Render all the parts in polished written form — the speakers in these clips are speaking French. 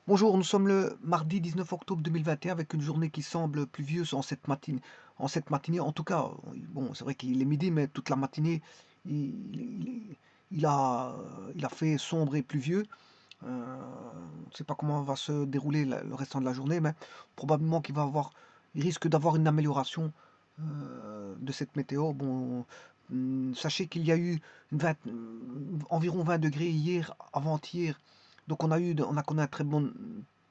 Bonjour, nous sommes le mardi 19 octobre 2021 avec une journée qui semble pluvieuse en cette matinée. En tout cas, bon, c'est vrai qu'il est midi, mais toute la matinée, il, il a, il a fait sombre et pluvieux. On ne sait pas comment va se dérouler le restant de la journée, mais probablement il risque d'avoir une amélioration de cette météo. Bon, sachez qu'il y a eu environ 20 degrés hier, avant-hier. Donc on a connu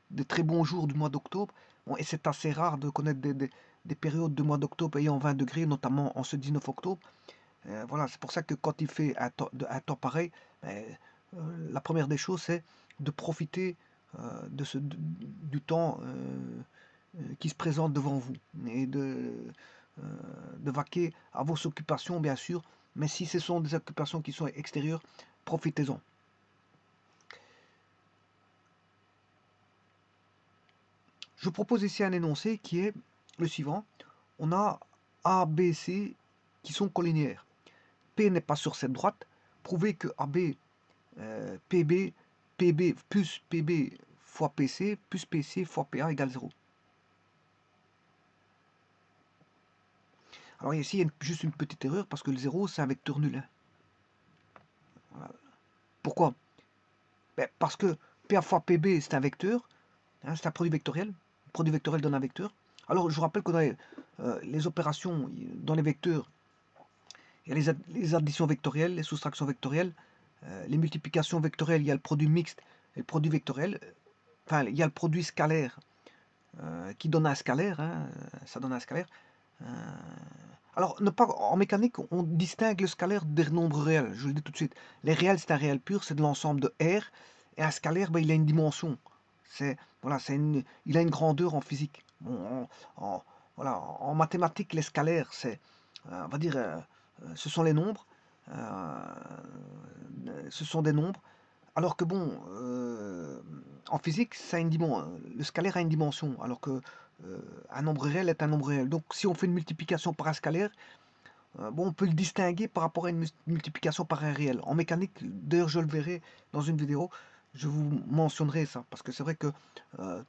de très bons jours du mois d'octobre. Bon, et c'est assez rare de connaître des périodes de mois d'octobre ayant 20 degrés, notamment en ce 19 octobre. Voilà, c'est pour ça que quand il fait un temps pareil, ben, la première des choses, c'est de profiter du temps qui se présente devant vous et euh, de vaquer à vos occupations, bien sûr. Mais si ce sont des occupations qui sont extérieures, profitez-en. Je propose ici un énoncé qui est le suivant. On a A, B, C qui sont collinéaires. P n'est pas sur cette droite. Prouvez que AB, PB, PB plus PB fois PC plus PC fois PA égale 0. Alors ici, il y a juste une petite erreur parce que le 0, c'est un vecteur nul, hein. Voilà. Pourquoi? Ben, parce que PA fois PB, c'est un vecteur, hein, c'est un produit vectoriel. Le produit vectoriel donne un vecteur. Alors, je vous rappelle que dans les opérations, dans les vecteurs, il y a les additions vectorielles, les soustractions vectorielles, les multiplications vectorielles, il y a le produit mixte et le produit vectoriel. Enfin, il y a le produit scalaire qui donne un scalaire, hein, ça donne un scalaire. Euh, alors, en mécanique, on distingue le scalaire des nombres réels. Je le dis tout de suite. Les réels, c'est un réel pur, c'est de l'ensemble de R. Et un scalaire, ben, il a une dimension. Voilà, il a une grandeur en physique. Bon, voilà, en mathématiques, les scalaires, on va dire, ce sont les nombres. Euh, ce sont des nombres. Alors que bon, en physique, le scalaire a une dimension, alors que un nombre réel est un nombre réel. Donc si on fait une multiplication par un scalaire, bon, on peut le distinguer par rapport à une multiplication par un réel. En mécanique, d'ailleurs, je le verrai dans une vidéo, je vous mentionnerai ça, parce que c'est vrai que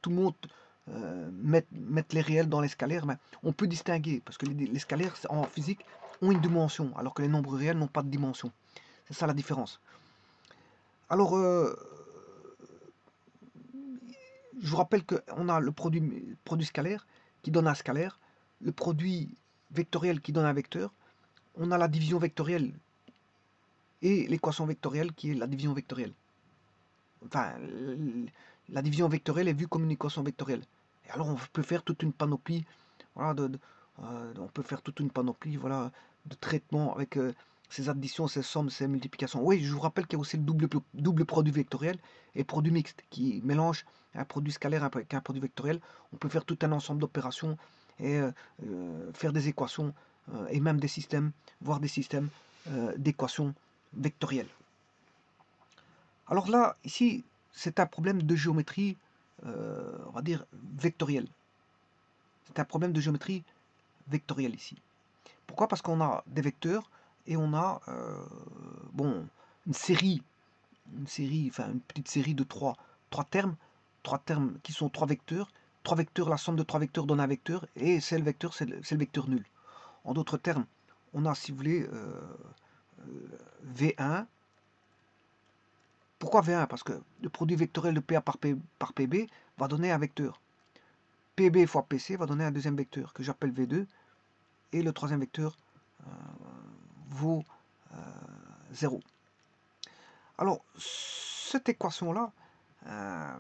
tout le monde met les réels dans les scalaires, mais on peut distinguer, parce que les scalaires en physique ont une dimension, alors que les nombres réels n'ont pas de dimension. C'est ça la différence. Alors, je vous rappelle qu'on a le produit scalaire qui donne un scalaire, le produit vectoriel qui donne un vecteur, on a la division vectorielle et l'équation vectorielle qui est la division vectorielle. Enfin, la division vectorielle est vue comme une équation vectorielle. Et alors on peut faire toute une panoplie, voilà, on peut faire toute une panoplie, voilà, de traitements avec ces additions, ces sommes, ces multiplications. Oui, je vous rappelle qu'il y a aussi le double produit vectoriel et produit mixte qui mélange un produit scalaire avec un produit vectoriel. On peut faire tout un ensemble d'opérations et faire des équations et même des systèmes, voire des systèmes d'équations vectorielles. Alors là, ici, c'est un problème de géométrie, on va dire, vectorielle. C'est un problème de géométrie vectorielle ici. Pourquoi? Parce qu'on a des vecteurs et on a bon, enfin une petite série de trois termes qui sont trois vecteurs, la somme de trois vecteurs donne un vecteur, et c'est le vecteur, c'est le vecteur nul. En d'autres termes, on a, si vous voulez, V1. Pourquoi V1? Parce que le produit vectoriel de PA par PB va donner un vecteur. PB fois PC va donner un deuxième vecteur que j'appelle V2, et le troisième vecteur vaut 0. Alors, cette équation-là, euh,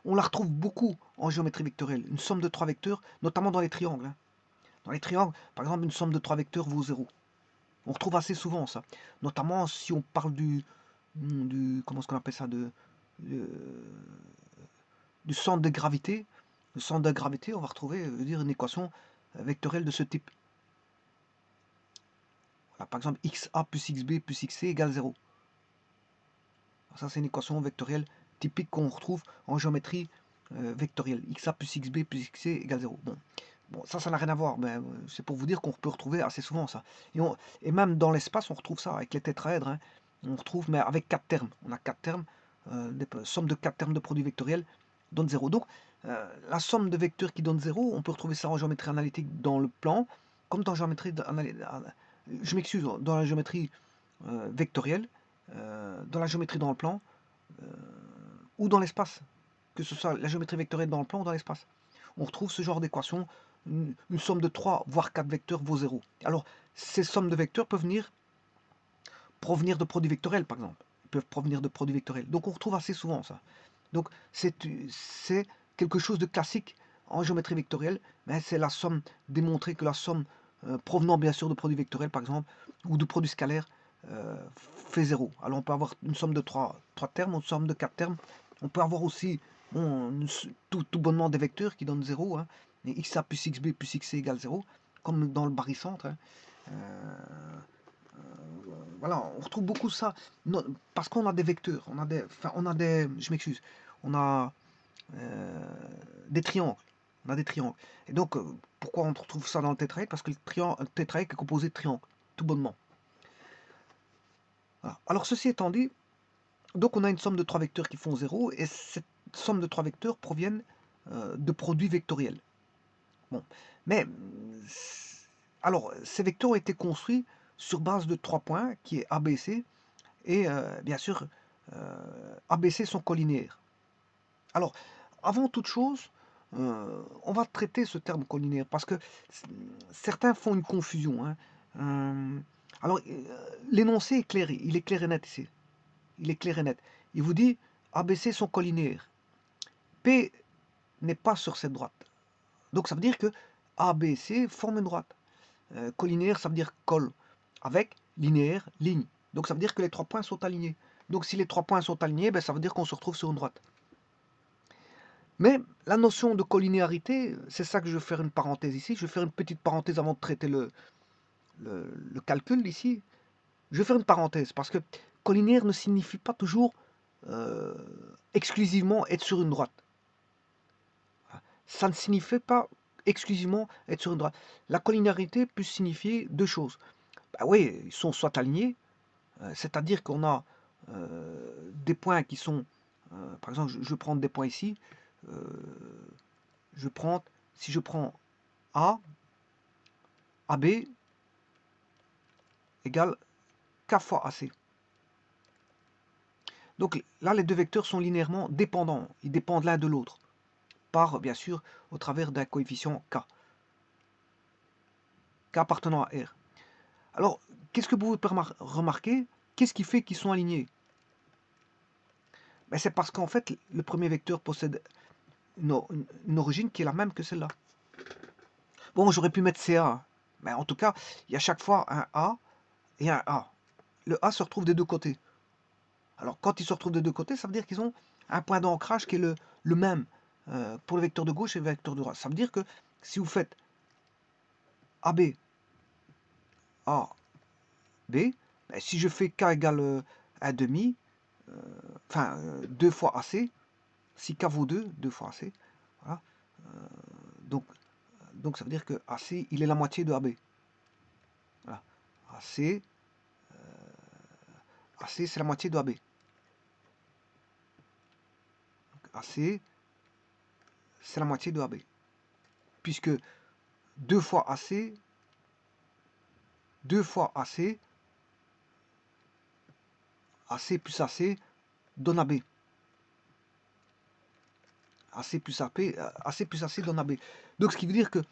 on la retrouve beaucoup en géométrie vectorielle. Une somme de trois vecteurs, notamment dans les triangles, hein. Dans les triangles, par exemple, une somme de trois vecteurs vaut 0. On retrouve assez souvent ça. Notamment si on parle comment est-ce qu'on appelle ça, du centre de gravité. Le centre de gravité, on va retrouver dire, une équation vectorielle de ce type. Voilà, par exemple, xa plus xb plus xc égale 0. Ça, c'est une équation vectorielle typique qu'on retrouve en géométrie vectorielle. xa plus xb plus xc égale 0. Bon, ça n'a rien à voir, mais c'est pour vous dire qu'on peut retrouver assez souvent ça. Et même dans l'espace, on retrouve ça avec les tétraèdres, hein. On retrouve, mais avec quatre termes. On a quatre termes. somme de 4 termes de produit vectoriel donne 0. Donc, la somme de vecteurs qui donne 0, on peut retrouver ça en géométrie analytique dans le plan, comme dans géométrie je m'excuse, dans la géométrie vectorielle, dans la géométrie dans le plan, ou dans l'espace, que ce soit la géométrie vectorielle dans le plan ou dans l'espace. On retrouve ce genre d'équation, une somme de 3 voire 4 vecteurs vaut 0. Alors, ces sommes de vecteurs peuvent provenir de produits vectoriels, par exemple. Ils peuvent provenir de produits vectoriels. Donc, on retrouve assez souvent ça. Donc, c'est quelque chose de classique en géométrie vectorielle, mais c'est la somme, démontrer que la somme provenant bien sûr de produits vectoriels, par exemple, ou de produits scalaires, fait 0. Alors, on peut avoir une somme de 3 termes, une somme de 4 termes. On peut avoir aussi tout bonnement des vecteurs qui donnent 0, hein, et xa plus xb plus xc égale 0, comme dans le barycentre. Hein. Voilà, on retrouve beaucoup ça, non, parce qu'on a des vecteurs, je m'excuse, on a des triangles, Et donc, pourquoi on retrouve ça dans le tétraèdre? Parce que le tétraèdre est composé de triangles, tout bonnement. Voilà. Alors, ceci étant dit, donc on a une somme de 3 vecteurs qui font 0, et cette somme de 3 vecteurs proviennent de produits vectoriels. Bon, mais alors, ces vecteurs ont été construits sur base de 3 points, qui est ABC, et bien sûr, ABC sont collinéaires. Alors, avant toute chose, on va traiter ce terme collinéaire, parce que certains font une confusion. Hein. Alors, l'énoncé est clair, il est clair et net ici. Il est clair et net. Il vous dit, ABC sont collinéaires. P n'est pas sur cette droite. Donc, ça veut dire que ABC forme une droite. Collinéaire, ça veut dire col, avec linéaire, ligne. Donc, ça veut dire que les 3 points sont alignés. Donc, si les 3 points sont alignés, ben, ça veut dire qu'on se retrouve sur une droite. Mais la notion de collinéarité, c'est ça que je vais faire une parenthèse ici. Je vais faire une petite parenthèse avant de traiter le calcul ici. Je vais faire une parenthèse parce que collinéaire ne signifie pas toujours exclusivement être sur une droite. Ça ne signifie pas exclusivement être sur une droite. La collinéarité peut signifier deux choses. Ben oui, ils sont soit alignés, c'est-à-dire qu'on a des points qui sont, par exemple, je vais prendre des points ici, si je prends A, AB égale K fois AC. Donc là, les deux vecteurs sont linéairement dépendants, ils dépendent l'un de l'autre, par, bien sûr, au travers d'un coefficient K. K appartenant à R. Alors, qu'est-ce que vous pouvez remarquer? Qu'est-ce qui fait qu'ils sont alignés? Ben, c'est parce qu'en fait, le premier vecteur possède une origine qui est la même que celle-là. Bon, j'aurais pu mettre CA, mais en tout cas, il y a chaque fois un A et un A. Le A se retrouve des deux côtés. Alors, quand ils se retrouvent des deux côtés, ça veut dire qu'ils ont un point d'ancrage qui est le même pour le vecteur de gauche et le vecteur de droite. Ça veut dire que si vous faites AB, A, B, ben, si je fais K égale 1 demi, enfin 2 fois AC, si K vaut 2, 2 fois AC, voilà, donc ça veut dire que AC, il est la moitié de AB. Voilà. AC, c'est la moitié de AB. AC, c'est la moitié de AB. Puisque 2 fois AC, 2 fois AC, AC plus AC donne AB. AC plus AC donne AB. Donc ce qui veut dire que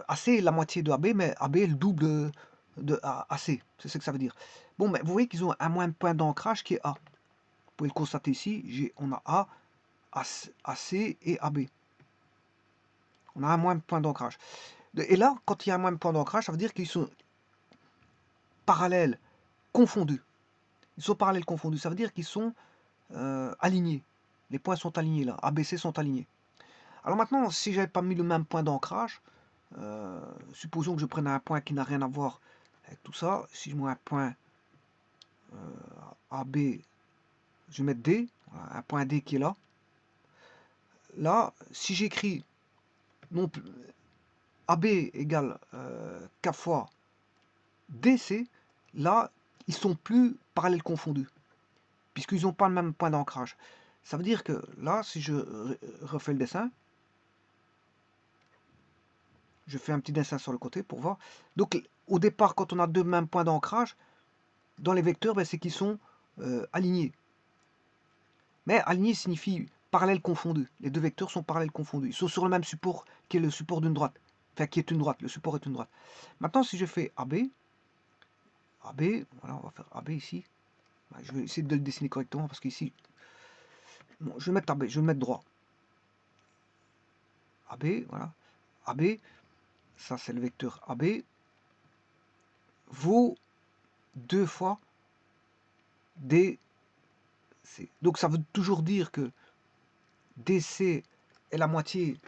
AC est la moitié de AB, mais AB est le double de AC. C'est ce que ça veut dire. Bon, mais vous voyez qu'ils ont un même point d'ancrage qui est A. Vous pouvez le constater ici, on a A, AC et AB. On a un même point d'ancrage. Et là, quand il y a un même point d'ancrage, ça veut dire qu'ils sont parallèles, confondus. Ils sont parallèles confondus. Ça veut dire qu'ils sont alignés. Les points sont alignés là. ABC sont alignés. Alors maintenant, si j'avais pas mis le même point d'ancrage, supposons que je prenne un point qui n'a rien à voir avec tout ça. Si je mets un point AB, je vais mettre D, voilà, un point D qui est là. Là, si j'écris non plus AB égale K fois DC, là, ils sont plus parallèles confondus. puisqu'ils n'ont pas le même point d'ancrage. Ça veut dire que là, si je refais le dessin, je fais un petit dessin sur le côté pour voir. Donc, au départ, quand on a deux mêmes points d'ancrage, dans les vecteurs, ben, c'est qu'ils sont alignés. Mais aligné signifie parallèle confondu. Les deux vecteurs sont parallèles confondus. Ils sont sur le même support qui est le support d'une droite. Enfin, qui est une droite. Le support est une droite. Maintenant, si je fais AB, voilà, on va faire AB ici. Je vais essayer de le dessiner correctement parce qu'ici, bon, je vais mettre AB, je vais le mettre droit. AB, voilà. AB, ça c'est le vecteur AB, vaut 2 fois DC. Donc ça veut toujours dire que DC est la moitié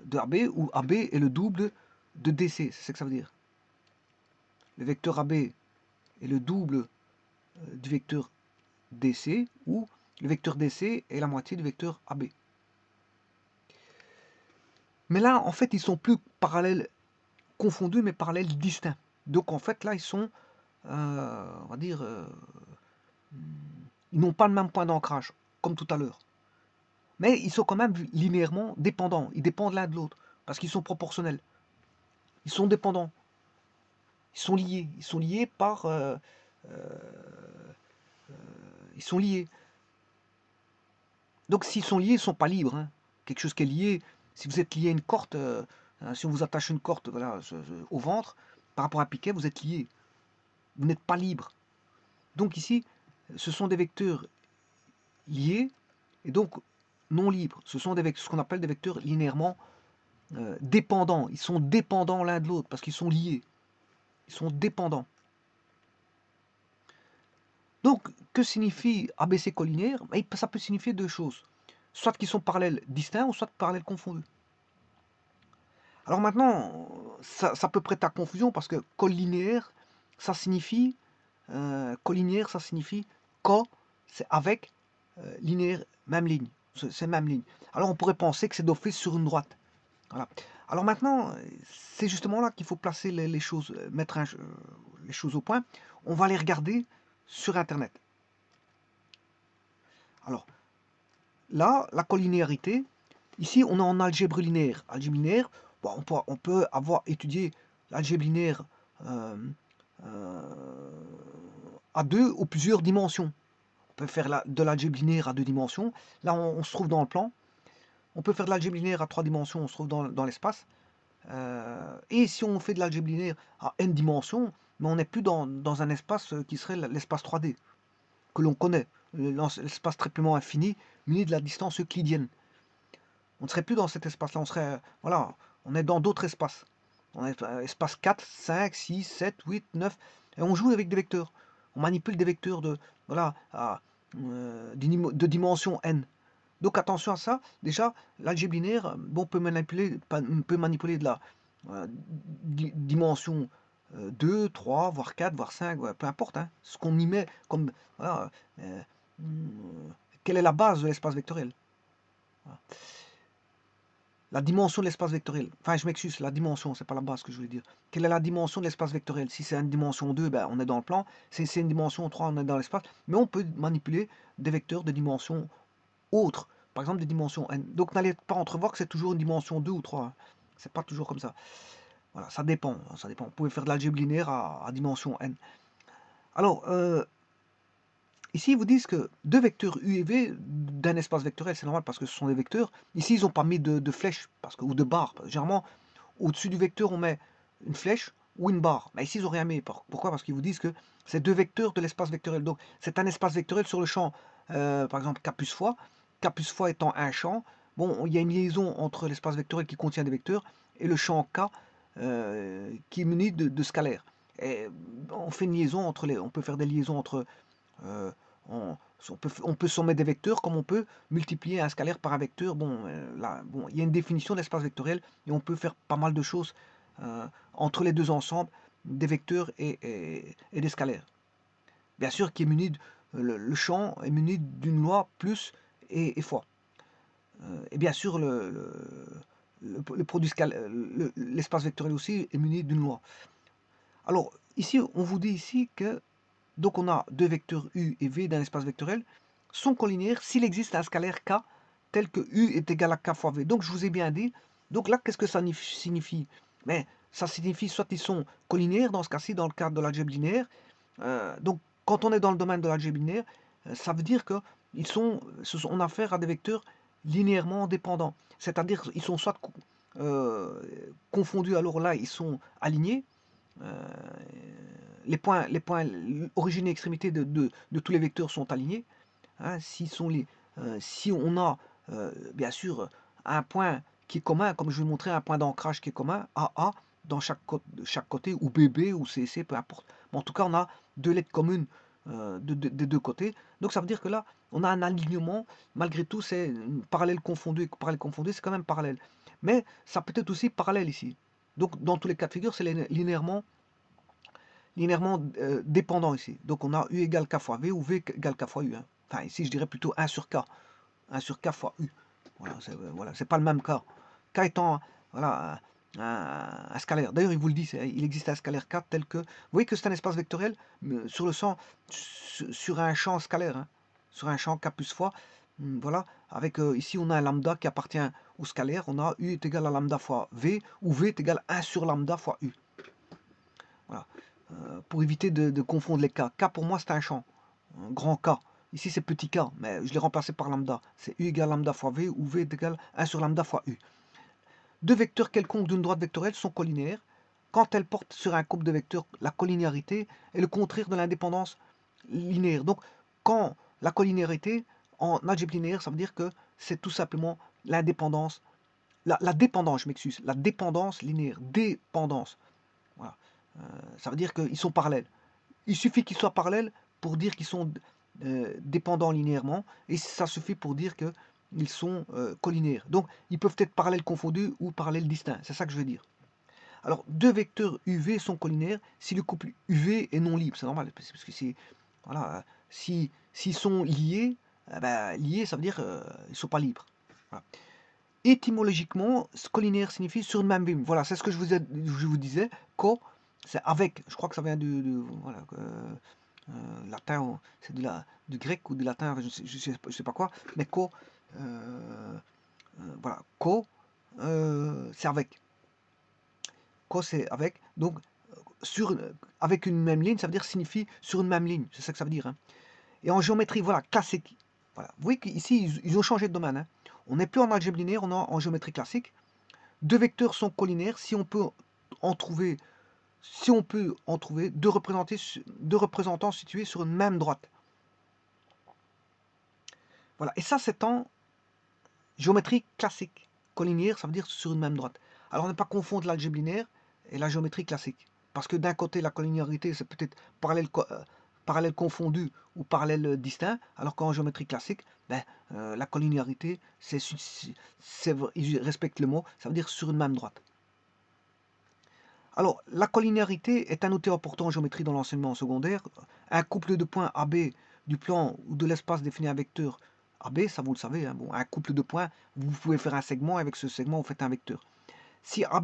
de AB, ou AB est le double de DC, c'est ce que ça veut dire. Le vecteur AB est le double du vecteur DC, ou le vecteur DC est la moitié du vecteur AB. Mais là, en fait, ils sont plus parallèles confondus, mais parallèles distincts. Donc en fait, là, ils sont, on va dire, ils n'ont pas le même point d'ancrage, comme tout à l'heure. Mais ils sont quand même linéairement dépendants. Ils dépendent l'un de l'autre, parce qu'ils sont proportionnels. Ils sont dépendants. Ils sont liés. Ils sont liés par... ils sont liés. Donc s'ils sont liés, ils ne sont pas libres. Hein. Quelque chose qui est lié, si vous êtes lié à une corde, si on vous attache une corde voilà, au ventre, par rapport à un piquet, vous êtes lié. Vous n'êtes pas libre. Donc ici, ce sont des vecteurs liés et donc non libres. Ce sont des vecteurs, ce qu'on appelle des vecteurs linéairement dépendants. Ils sont dépendants l'un de l'autre parce qu'ils sont liés. Ils sont dépendants. Donc, que signifie ABC collinaire? Ça peut signifier deux choses. Soit qu'ils sont parallèles distincts, ou soit parallèles confondus. Alors maintenant, ça peut prêter à confusion parce que collinéaire, ça signifie co, c'est avec, linéaire, même ligne. C'est même ligne. Alors on pourrait penser que c'est d'office sur une droite. Voilà. Alors maintenant, c'est justement là qu'il faut placer les choses, mettre les choses au point. On va les regarder sur Internet. Alors, là, la collinéarité, ici, on est en algèbre linéaire. Algèbre linéaire, bon, on peut avoir étudié l'algèbre linéaire à deux ou plusieurs dimensions. On peut faire de l'algèbre linéaire à deux dimensions. Là, on se trouve dans le plan. On peut faire de l'algèbre linéaire à trois dimensions, on se trouve dans l'espace. Et si on fait de l'algèbre linéaire à n dimensions, mais on n'est plus dans un espace qui serait l'espace 3D, que l'on connaît, l'espace triplement infini, muni de la distance euclidienne. On ne serait plus dans cet espace-là, on serait, voilà, on est dans d'autres espaces. On est espace 4, 5, 6, 7, 8, 9, et on joue avec des vecteurs. On manipule des vecteurs de, voilà, de dimension n. Donc attention à ça, déjà, l'algèbre linéaire, bon, on peut manipuler de la dimension 2, 3, voire 4, voire 5, ouais, peu importe, hein, ce qu'on y met comme, voilà, quelle est la base de l'espace vectoriel. Voilà. La dimension de l'espace vectoriel, enfin je m'excuse, la dimension, c'est pas la base que je voulais dire. Quelle est la dimension de l'espace vectoriel? Si c'est une dimension 2, ben, on est dans le plan, si c'est une dimension 3, on est dans l'espace, mais on peut manipuler des vecteurs de dimension autres, par exemple des dimensions n. Donc n'allez pas entrevoir que c'est toujours une dimension 2 ou 3, hein. C'est pas toujours comme ça. Voilà, ça dépend, ça dépend. Vous pouvez faire de l'algèbre linéaire à dimension n. Alors, ici, ils vous disent que deux vecteurs u et v d'un espace vectoriel, c'est normal parce que ce sont des vecteurs. Ici, ils n'ont pas mis de flèche ou de barre. Généralement, au-dessus du vecteur, on met une flèche ou une barre. Mais ici, ils n'ont rien mis. Pourquoi? Parce qu'ils vous disent que c'est deux vecteurs de l'espace vectoriel. Donc, c'est un espace vectoriel sur le champ, par exemple, K plus fois. K plus fois étant un champ. Bon, il y a une liaison entre l'espace vectoriel qui contient des vecteurs et le champ K qui est muni de scalaires. Et on fait une liaison entre on peut faire des liaisons entre euh, on peut sommer des vecteurs comme on peut multiplier un scalaire par un vecteur. Bon, là, bon, il y a une définition de l'espace vectoriel et on peut faire pas mal de choses entre les deux ensembles, des vecteurs et des scalaires. Bien sûr, qui est muni le champ est muni d'une loi plus et fois. Et bien sûr, le produit l'espace vectoriel aussi est muni d'une loi. Alors, ici, on vous dit ici que donc on a deux vecteurs U et V d'un espace vectoriel, sont collinéaires s'il existe un scalaire K tel que U est égal à K fois V. Donc je vous ai bien dit, donc là qu'est-ce que ça signifie? Mais ça signifie soit ils sont collinéaires dans ce cas-ci, dans le cadre de l'algèbre linéaire. Donc quand on est dans le domaine de l'algèbre linéaire, ça veut dire que on a affaire à des vecteurs linéairement dépendants. C'est-à-dire qu'ils sont soit confondus, alors là ils sont alignés. Les points origine et extrémité de tous les vecteurs sont alignés. Hein, si on a bien sûr un point qui est commun, comme je vais vous montrer, un point d'ancrage qui est commun, AA, dans chaque côté, ou BB, ou CC, peu importe. Mais en tout cas, on a deux lettres communes des deux côtés. Donc ça veut dire que là, on a un alignement. Malgré tout, c'est parallèle confondu, c'est quand même parallèle. Mais ça peut être aussi parallèle ici. Donc dans tous les cas de figure, c'est linéairement dépendant ici. Donc on a U égale K fois V ou V égale K fois U. Hein. Enfin ici je dirais plutôt 1 sur K. 1 sur K fois U. Voilà, c'est pas le même K. K étant voilà, un scalaire. D'ailleurs il vous le dit, il existe un scalaire K tel que... Vous voyez que c'est un espace vectoriel sur le sur un champ scalaire. Hein, sur un champ K plus fois. Voilà, avec ici on a un lambda qui appartient au scalaire. On a U est égal à lambda fois V ou V est égal à 1 sur lambda fois U. Voilà. Pour éviter de confondre les K. K pour moi c'est un champ, un grand K. Ici c'est petit K, mais je l'ai remplacé par lambda. C'est U égale lambda fois V ou V est égal 1 sur lambda fois U. Deux vecteurs quelconques d'une droite vectorielle sont collinéaires quand elles portent sur un couple de vecteurs. La collinéarité est le contraire de l'indépendance linéaire. Donc quand la collinéarité en algèbre linéaire, ça veut dire que c'est tout simplement l'indépendance, la dépendance, je m'excuse, la dépendance linéaire, dépendance. Voilà. Ça veut dire qu'ils sont parallèles. Il suffit qu'ils soient parallèles pour dire qu'ils sont dépendants linéairement, et ça suffit pour dire qu'ils sont collinéaires. Donc, ils peuvent être parallèles confondus ou parallèles distincts. C'est ça que je veux dire. Alors, deux vecteurs UV sont collinaires si le couple UV est non libre. C'est normal, parce que c'est... Voilà, s'ils sont liés, liés, ça veut dire qu'ils ne sont pas libres. Voilà. Étymologiquement, collinaire signifie sur une même ligne. Voilà, c'est ce que je vous disais. Co, c'est avec. Je crois que ça vient voilà, latin, c'est du grec ou du latin, je sais pas quoi. Mais co, voilà, co, c'est avec. Co, c'est avec. Donc, avec une même ligne, ça veut dire signifie sur une même ligne. C'est ça que ça veut dire. Hein. Et en géométrie, voilà, classique. Voilà. Vous voyez qu'ici, ils ont changé de domaine. Hein. On n'est plus en algèbre linéaire, on est en géométrie classique. Deux vecteurs sont collinaires si on peut en trouver, deux représentants situés sur une même droite. Voilà. Et ça, c'est en géométrie classique. Collinaire, ça veut dire sur une même droite. Alors, ne pas confondre l'algèbre linéaire et la géométrie classique. Parce que d'un côté, la collinéarité, c'est peut-être parallèle confondu ou parallèle distinct, alors qu'en géométrie classique, la collinéarité, il respecte le mot, ça veut dire sur une même droite. Alors, la collinéarité est un outil important en géométrie dans l'enseignement secondaire. Un couple de points AB du plan ou de l'espace défini un vecteur AB, ça vous le savez, hein, bon, un couple de points, vous pouvez faire un segment, et avec ce segment, vous faites un vecteur. Si A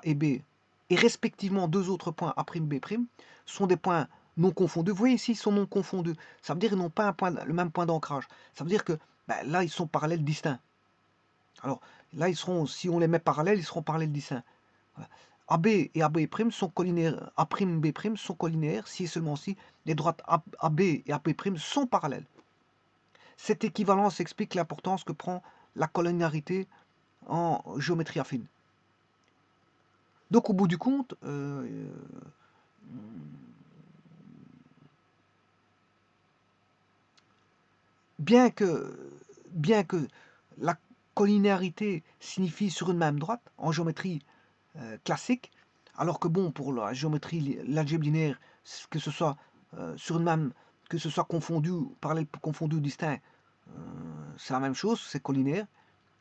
et B, et respectivement deux autres points A', B', sont des points non confondus, vous voyez ici, ils sont non confondus. Ça veut dire qu'ils n'ont pas le même point d'ancrage. Ça veut dire que là, ils sont parallèles distincts. Alors, là, si on les met parallèles, ils seront parallèles distincts. Voilà. AB et AB' sont collinaires, A'B' sont collinaires si et seulement si les droites AB et AB' sont parallèles. Cette équivalence explique l'importance que prend la collinéarité en géométrie affine. Donc au bout du compte, bien que la collinéarité signifie sur une même droite en géométrie classique, alors que bon, pour la géométrie, l'algèbre linéaire, que ce soit sur une même, que ce soit confondu, parallèle confondu ou distinct, c'est la même chose, c'est collinaire.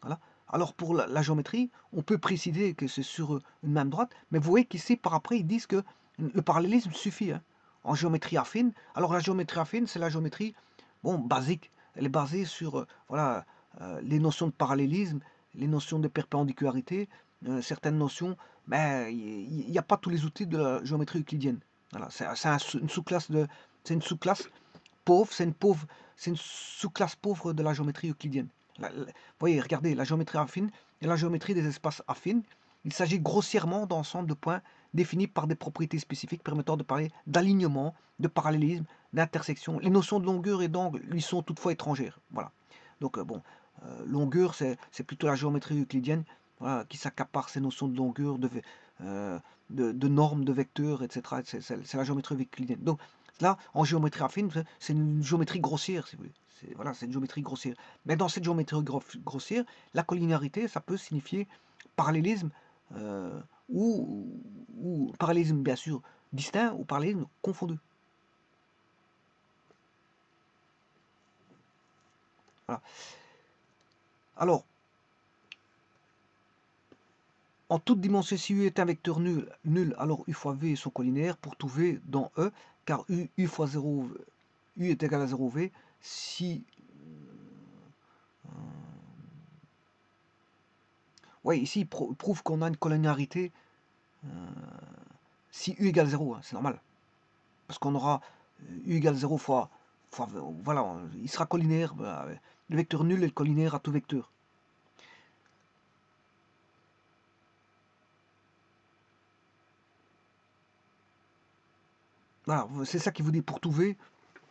Voilà. Alors pour la géométrie, on peut préciser que c'est sur une même droite, mais vous voyez qu'ici, par après, ils disent que le parallélisme suffit hein, en géométrie affine. Alors la géométrie affine, c'est la géométrie basique. Elle est basée sur voilà, les notions de parallélisme, les notions de perpendicularité, certaines notions, mais il n'y a pas tous les outils de la géométrie euclidienne. Voilà, une sous-classe c'est une sous-classe pauvre, c'est une sous-classe pauvre de la géométrie euclidienne. Vous voyez, regardez, la géométrie affine et la géométrie des espaces affines. Il s'agit grossièrement d'ensemble de points définis par des propriétés spécifiques permettant de parler d'alignement, de parallélisme, d'intersection. Les notions de longueur et d'angle lui sont toutefois étrangères. Voilà. Donc bon, longueur, c'est plutôt la géométrie euclidienne, voilà, qui s'accapare ces notions de longueur, de normes, de vecteurs, etc. C'est la géométrie euclidienne. Donc là, en géométrie affine, c'est une géométrie grossière, si vous voulez. Voilà, c'est une géométrie grossière. Mais dans cette géométrie grossière, la collinéarité, ça peut signifier parallélisme, euh, ou parallélisme bien sûr distinct, ou parallélisme confondu. Voilà. Alors, en toute dimension, si U est un vecteur nul, alors U fois V est son collinaire pour tout V dans E, car U fois 0, U est égal à 0V, si... oui, ici, il prouve qu'on a une collinéarité si U égale 0, hein, c'est normal. Parce qu'on aura U égale 0 fois, voilà, il sera collinaire, le vecteur nul est le collinaire à tout vecteur. Voilà, c'est ça qui vous dit pour tout V,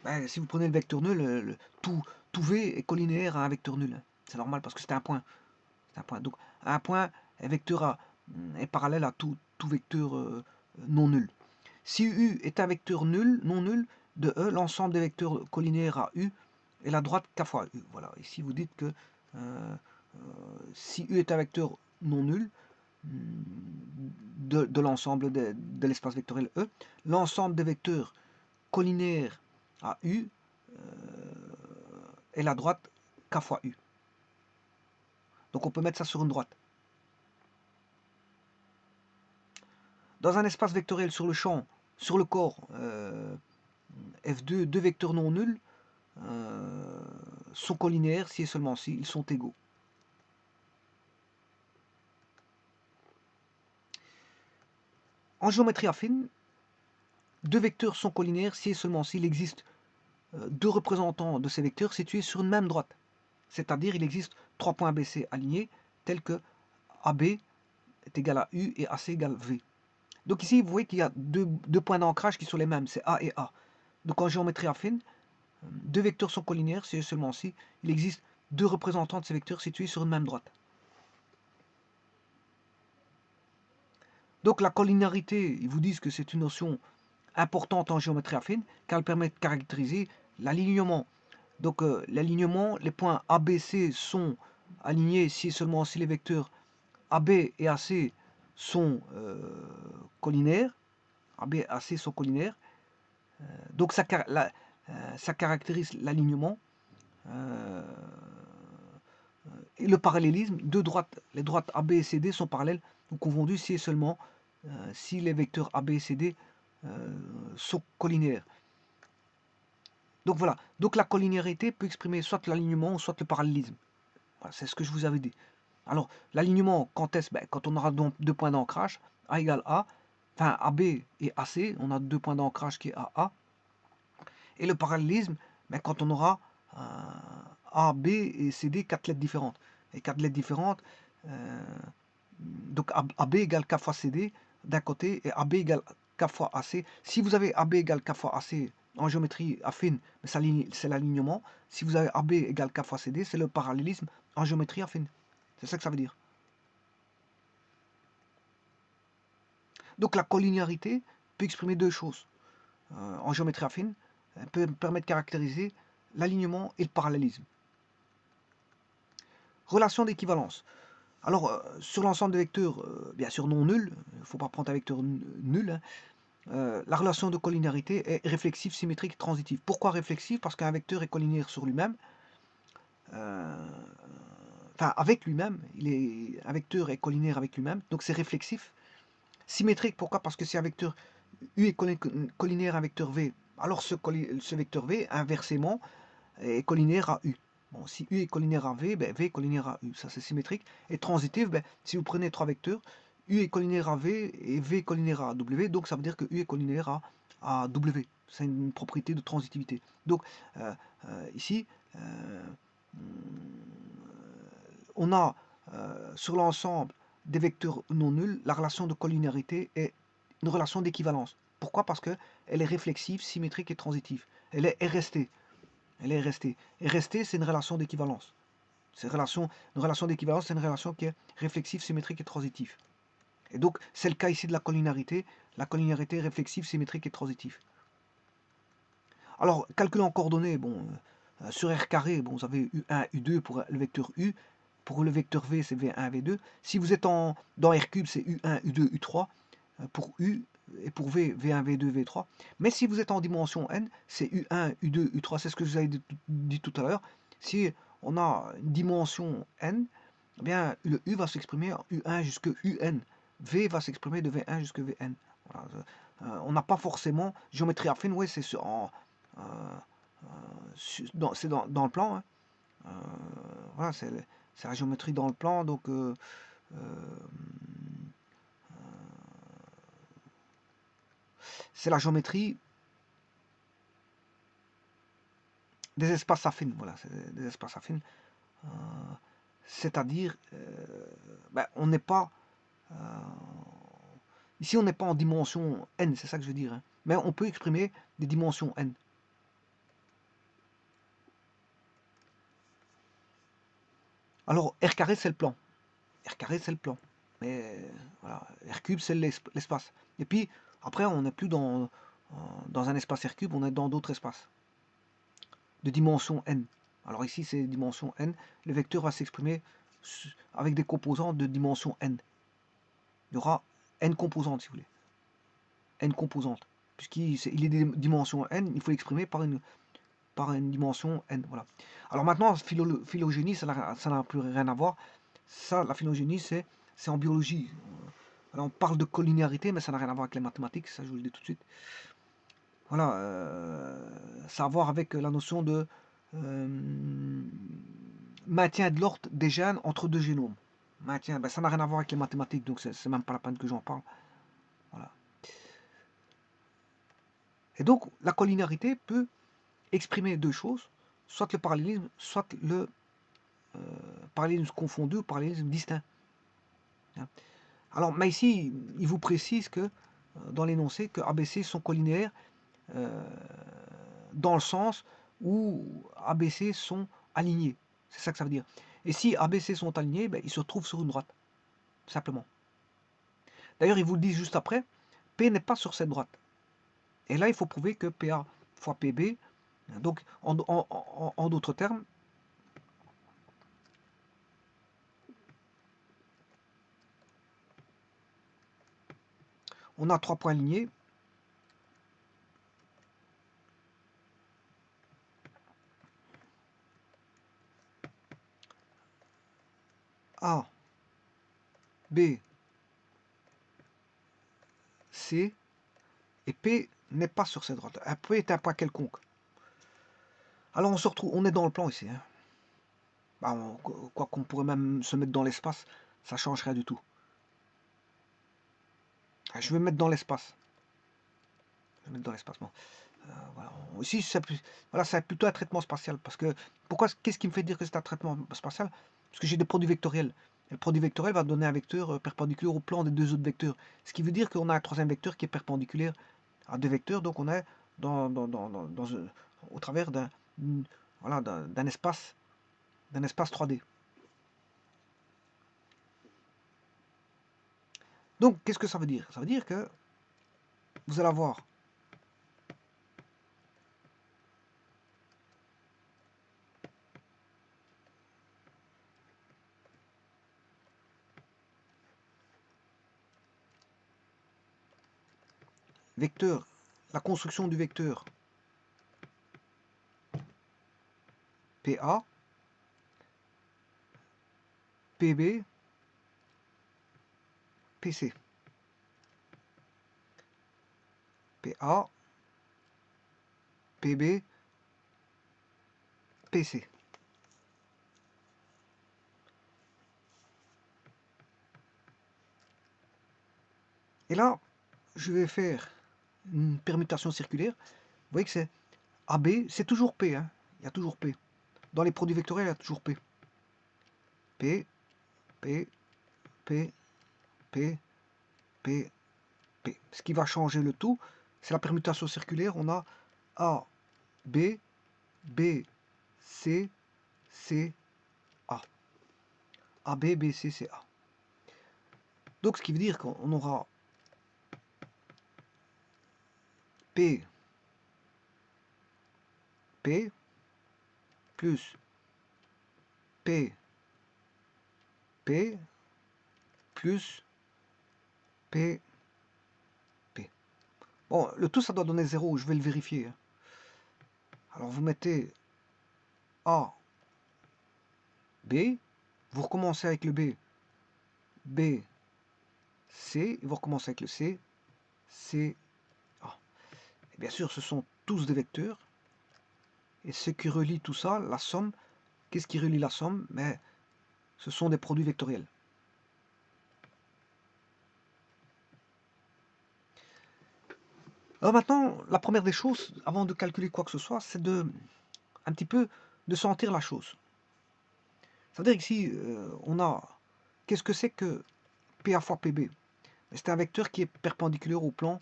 ben, si vous prenez le vecteur nul, tout V est collinaire à un vecteur nul. Hein. C'est normal parce que c'est un point. C'est un point. Donc un point, un vecteur A est parallèle à tout vecteur non nul. Si U est un vecteur nul, non nul, de E, l'ensemble des vecteurs collinaires à U est la droite k fois U. Voilà, ici vous dites que si U est un vecteur non nul de l'ensemble de l'espace vectoriel E, l'ensemble des vecteurs collinaires à U est la droite k fois U. Donc on peut mettre ça sur une droite. Dans un espace vectoriel sur le champ, sur le corps F2, deux vecteurs non nuls sont collinaires si et seulement si ils sont égaux. En géométrie affine, deux vecteurs sont collinaires si et seulement s'il existe deux représentants de ces vecteurs situés sur une même droite. C'est-à-dire il existe trois points BC alignés tels que AB est égal à U et AC égale V. Donc ici, vous voyez qu'il y a deux points d'ancrage qui sont les mêmes, c'est A et A. Donc en géométrie affine, deux vecteurs sont collinaires si et seulement si il existe deux représentants de ces vecteurs situés sur une même droite. Donc la collinarité, ils vous disent que c'est une notion importante en géométrie affine, car elle permet de caractériser l'alignement. Donc l'alignement, les points A, B, C sont alignés si et seulement si les vecteurs AB et AC sont collinaires. AB et AC sont collinaires. Donc ça caractérise l'alignement. Et le parallélisme, deux droites, les droites AB et CD sont parallèles ou confondues si et seulement si les vecteurs AB et CD sont collinaires. Donc voilà, donc la collinéarité peut exprimer soit l'alignement ou soit le parallélisme. Voilà, c'est ce que je vous avais dit. Alors l'alignement, quand est-ce? Ben, quand on aura donc deux points d'ancrage, A égale A, enfin AB et AC, on a deux points d'ancrage qui est AA. Et le parallélisme, ben, quand on aura A, B et CD, quatre lettres différentes. Et quatre lettres différentes, donc AB égale K fois CD d'un côté et AB égale K fois AC. Si vous avez AB égale K fois AC en géométrie affine, c'est l'alignement. Si vous avez AB égale K fois CD, c'est le parallélisme en géométrie affine. C'est ça que ça veut dire. Donc la collinéarité peut exprimer deux choses. En géométrie affine, elle peut permettre de caractériser l'alignement et le parallélisme. Relation d'équivalence. Alors, sur l'ensemble des vecteurs, bien sûr non nuls, il ne faut pas prendre un vecteur nul, hein, la relation de collinéarité est réflexive, symétrique et transitive. Pourquoi réflexive? Parce qu'un vecteur est collinaire sur lui-même, enfin avec lui-même, un vecteur est collinaire avec lui-même, donc c'est réflexif. Symétrique, pourquoi? Parce que si un vecteur U est collinaire à un vecteur V, alors ce vecteur V, inversement, est collinaire à U. Bon, si U est collinaire à V, ben V est collinaire à U, ça c'est symétrique. Et transitif, ben, si vous prenez trois vecteurs, U est collinaire à V et V est collinaire à W, donc ça veut dire que U est collinaire à à W. C'est une propriété de transitivité. Donc, ici, on a sur l'ensemble des vecteurs non nuls, la relation de collinéarité est une relation d'équivalence. Pourquoi? Parce qu'elle est réflexive, symétrique et transitive. Elle est restée. Elle est restée. Et restée, c'est une relation d'équivalence. Une relation d'équivalence, c'est une relation qui est réflexive, symétrique et transitive. Et donc, c'est le cas ici de la collinéarité. La collinéarité réflexive, symétrique et transitive. Alors, calcul en coordonnées, bon, sur R carré, bon, vous avez U1, U2 pour le vecteur U. Pour le vecteur V, c'est V1, V2. Si vous êtes dans R cube, c'est U1, U2, U3 pour U, et pour V, V1, V2, V3. Mais si vous êtes en dimension n, c'est U1, U2, U3, c'est ce que je vous avais dit tout à l'heure. Si on a une dimension n, eh bien, le U va s'exprimer en U1 jusqu'à UN. V va s'exprimer de V1 jusqu'à Vn. Voilà. On n'a pas forcément géométrie affine, oui, c'est dans le plan. Hein. Voilà, c'est la géométrie dans le plan, donc c'est la géométrie des espaces affines. Voilà, c'est des espaces affines. C'est-à-dire, on n'est pas ici, on n'est pas en dimension n, c'est ça que je veux dire. Hein. Mais on peut exprimer des dimensions n. Alors, R carré, c'est le plan. R carré, c'est le plan. Mais voilà, R cube, c'est l'espace. Et puis, après, on n'est plus dans un espace R cube, on est dans d'autres espaces de dimension n. Alors ici, c'est dimension n. Le vecteur va s'exprimer avec des composants de dimension n. Il y aura n composantes, si vous voulez. N composantes. Puisqu'il est de dimension n, il faut l'exprimer par une dimension n. Voilà. Alors maintenant, phylogénie, ça n'a plus rien à voir. Ça, la phylogénie, c'est en biologie. Alors, on parle de collinéarité, mais ça n'a rien à voir avec les mathématiques, ça je vous le dis tout de suite. Voilà, ça a à voir avec la notion de maintien de l'ordre des gènes entre deux génomes. Maintien, ça n'a rien à voir avec les mathématiques, donc c'est même pas la peine que j'en parle. Voilà. Et donc, la collinéarité peut exprimer deux choses, soit le parallélisme, soit le parallélisme confondu ou parallélisme distinct. Alors, mais ici, il vous précise que dans l'énoncé que ABC sont collinéaires dans le sens où ABC sont alignés. C'est ça que ça veut dire. Et si ABC sont alignés, ils se retrouvent sur une droite. Simplement. D'ailleurs, ils vous le disent juste après, P n'est pas sur cette droite. Et là, il faut prouver que PA fois PB, donc en d'autres termes, on a 3 points alignés. A, B, C, et P n'est pas sur cette droite. P est un point quelconque. Alors on se retrouve, on est dans le plan ici. Hein. Quoi qu'on pourrait même se mettre dans l'espace, ça ne change rien du tout. Je vais mettre dans l'espace. Je vais mettre dans l'espace. Bon. Voilà. Ici, c'est plutôt un traitement spatial. Parce que, qu'est-ce qui me fait dire que c'est un traitement spatial? Parce que j'ai des produits vectoriels. Et le produit vectoriel va donner un vecteur perpendiculaire au plan des deux autres vecteurs. Ce qui veut dire qu'on a un troisième vecteur qui est perpendiculaire à deux vecteurs. Donc on est au travers d'un espace 3D. Donc, qu'est-ce que ça veut dire? Ça veut dire que vous allez avoir vecteur, la construction du vecteur PA, PB, PC. PA, PB, PC. Et là, je vais faire une permutation circulaire, vous voyez que c'est AB, c'est toujours P, hein. Il y a toujours P. Dans les produits vectoriels, il y a toujours P. P, P, P, P, P, P. Ce qui va changer le tout, c'est la permutation circulaire. On a A, B, B, C, C, A. A, B, B, C, C, A. Donc ce qui veut dire qu'on aura P, P, plus P, P, plus P, P. Bon, le tout, ça doit donner 0, je vais le vérifier, hein. Alors vous mettez A, B, vous recommencez avec le B, B, C, et vous recommencez avec le C, C, A. Et bien sûr, ce sont tous des vecteurs. Et ce qui relie tout ça, la somme, qu'est-ce qui relie la somme? Mais ce sont des produits vectoriels. Alors maintenant, la première des choses, avant de calculer quoi que ce soit, c'est un petit peu de sentir la chose. Ça veut dire qu'ici, on a... Qu'est-ce que c'est que PA fois PB? C'est un vecteur qui est perpendiculaire au plan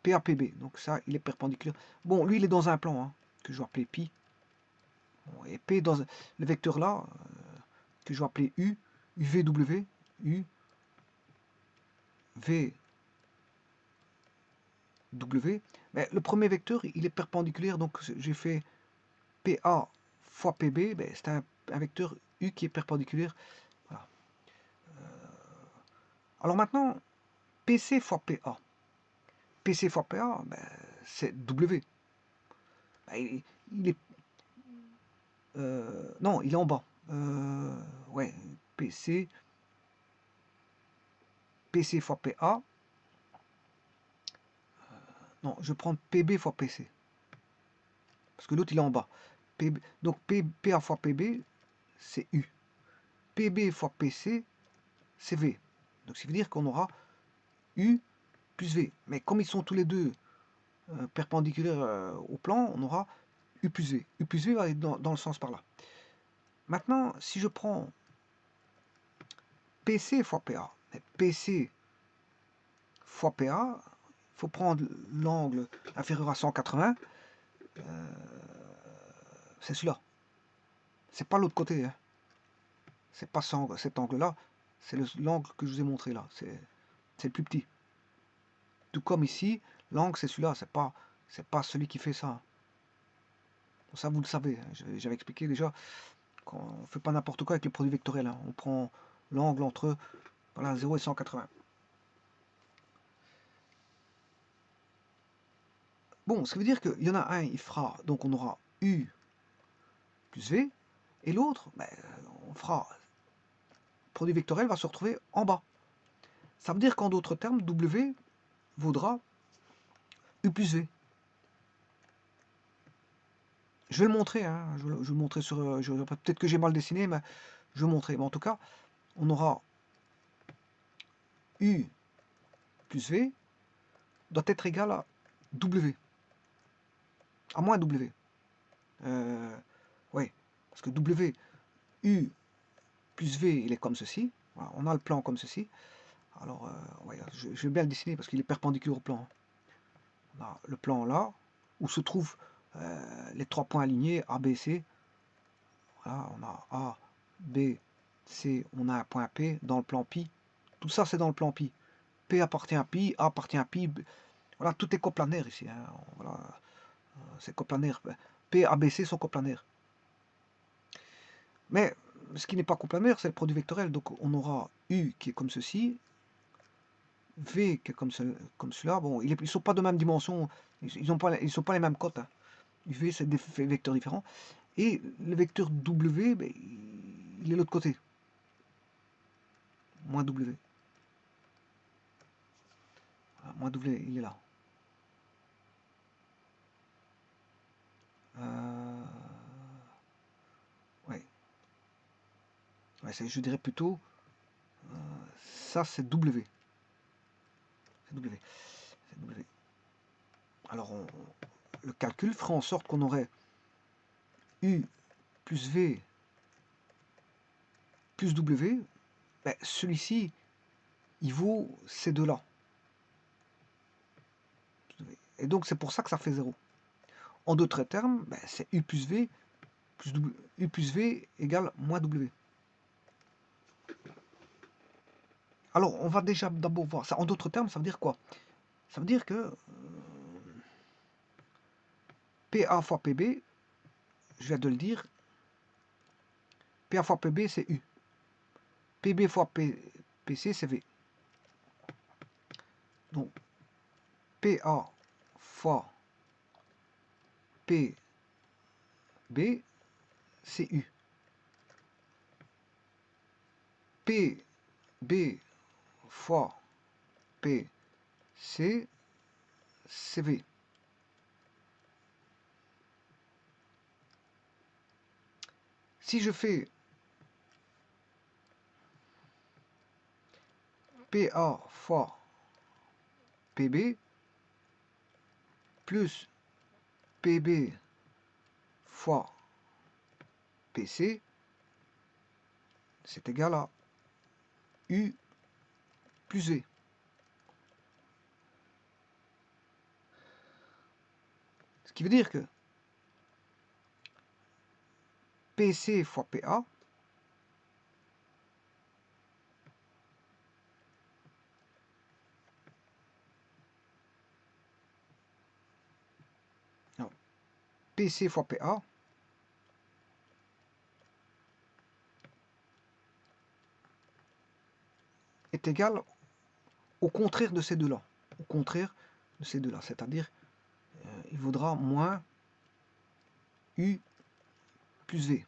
PAPB. Donc ça, il est perpendiculaire. Bon, lui, il est dans un plan, hein, que je vais appeler pi. Bon, et P dans le vecteur là, que je vais appeler U, UVW, U, V, W. Mais le premier vecteur, il est perpendiculaire, donc j'ai fait PA fois PB, ben, c'est un vecteur U qui est perpendiculaire. Voilà. Alors maintenant, PC fois PA. PC fois PA, ben, c'est W. Ben, il est... non, il est en bas. Ouais, PC. PC fois PA. Non, je prends PB fois PC. Parce que l'autre, il est en bas. PB, donc PA fois PB, c'est U. PB fois PC, c'est V. Donc ça veut dire qu'on aura U plus V. Mais comme ils sont tous les deux perpendiculaires au plan, on aura U plus V. U plus V va être dans le sens par là. Maintenant, si je prends PC fois PA, PC fois PA, il faut prendre l'angle inférieur à 180. C'est celui-là. C'est pas l'autre côté. Hein. C'est pas cet angle-là. C'est l'angle que je vous ai montré là. C'est le plus petit. Tout comme ici, l'angle c'est celui-là. C'est pas celui qui fait ça. Ça vous le savez. Hein. J'avais expliqué déjà qu'on ne fait pas n'importe quoi avec les produits vectoriels. Hein. On prend l'angle entre voilà, 0 et 180. Bon, ça veut dire qu'il y en a un, il fera, donc on aura U plus V, et l'autre, ben, on fera, produit vectoriel va se retrouver en bas. Ça veut dire qu'en d'autres termes, W vaudra U plus V. Je vais le montrer, hein, je vais le montrer sur, peut-être que j'ai mal dessiné, mais je vais le montrer. Mais en tout cas, on aura U plus V doit être égal à W, à moins W. Oui, parce que W, U plus V, il est comme ceci. Voilà, on a le plan comme ceci. Alors, ouais, je vais bien le dessiner parce qu'il est perpendiculaire au plan. Hein. On a le plan là, où se trouvent les trois points alignés, A, B, C. Voilà, on a A, B, C, on a un point P dans le plan pi. Tout ça, c'est dans le plan pi. P appartient à pi, A appartient à pi. Voilà, tout est coplanaire ici. Hein. Voilà, c'est coplanaire. P, A, B, C sont coplanaires. Mais ce qui n'est pas coplanaire, c'est le produit vectoriel. Donc on aura U qui est comme ceci, V qui est comme cela. Bon, ils ne sont pas de même dimension, ils ne sont pas les mêmes cotes. Hein. V, c'est des vecteurs différents. Et le vecteur W, ben, il est de l'autre côté. Moins W. Voilà, moins W, il est là. Ouais. Ouais, je dirais plutôt, ça c'est W. C'est W. c'est W. Alors le calcul fera en sorte qu'on aurait U plus V plus W. Ben, celui-ci, il vaut ces deux-là. Et donc c'est pour ça que ça fait 0. En d'autres termes, ben, c'est U plus V plus W, U plus V égale moins W. Alors on va déjà d'abord voir ça. En d'autres termes, ça veut dire quoi? Ça veut dire que PA fois PB, je viens de le dire, PA fois PB c'est U. PB fois PC c'est V. Donc PA fois PB c'est U. PB fois PC c'est V. Si je fais PA fois PB plus PB fois PC, c'est égal à U plus V. Ce qui veut dire que PC fois PA, non, PC fois PA est égal au contraire de ces deux-là. Au contraire de ces deux-là. C'est-à-dire, il vaudra moins U plus V.